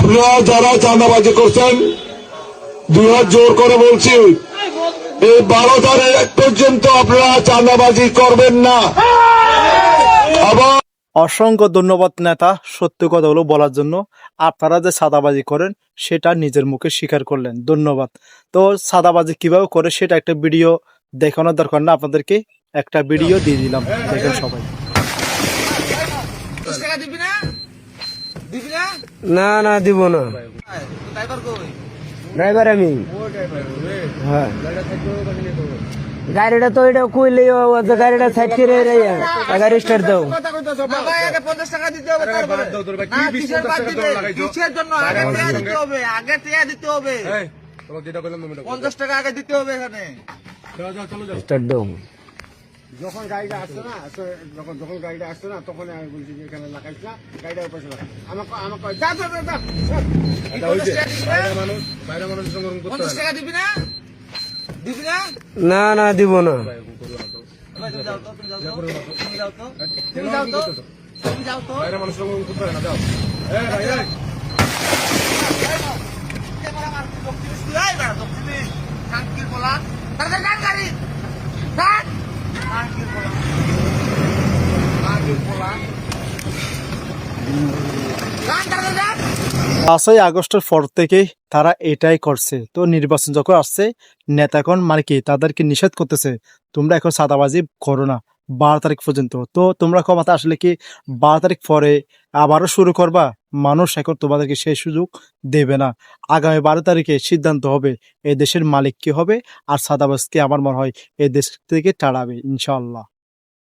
আপনারা যারা চাঁদাবাজি করছেন 2 হাত জোর করে বলছি, এই 12 তারিখ পর্যন্ত আপনারা চাঁদাবাজি করবেন না। আবার অসংখ্য ধন্যবাদ নেতা, সত্য কথাগুলো বলার জন্য। আপনারা যে সাদাবাজি করেন সেটা নিজের মুখে স্বীকার করলেন, ধন্যবাদ। তো সাদাবাজি কিভাবে করে সেটা একটা ভিডিও দেখানোর দরকার না, আপনাদেরকে একটা ভিডিও দিয়ে দিলাম, দেখেন সবাই। না না দিব না, ড্রাইভার আমি। হ্যাঁ গাড়িটা তো এটা কইলে গাড়িটা সাইড করে গাড়ি স্টার্ট দাও। 50 টাকা দিতে হবে, কিসের জন্য আগে দিতে হবে, আগে দিতে হবে 50 টাকা আগে দিতে হবে। এখানে স্টার্ট দাও। যখন গাড়িটা আসছে না, যখন গাড়িটা আসছে না, তখন আমি বলছি যে এখানে লাগাইছ না, গাড়িটা ওই পাশে লাগাই। আমাকে যা যা যা 50 টাকা দিবি না, দিবি না? না না দিব না। তুমি যাও তো, তুমি যাও তো, তুমি যাও তো, তুমি যাও তো, তুমি যাও তো। পাঁচই আগস্টের পর থেকেই তারা এটাই করছে। তো নির্বাচন যখন আসছে, নেতাগণ মানে কি তাদেরকে নিষেধ করতেছে, তোমরা এখন সাদাবাজি করো না 12 তারিখ পর্যন্ত। তো তোমরা ক্ষমতা আসলে কি 12 তারিখ পরে আবারও শুরু করবা? মানুষ এখন তোমাদেরকে সেই সুযোগ দেবে না। আগামী 12 তারিখে সিদ্ধান্ত হবে এই দেশের মালিক কি হবে, আর সাদাবাজকে আমার মনে হয় এই দেশ থেকে তাড়াবে ইনশাআল্লাহ।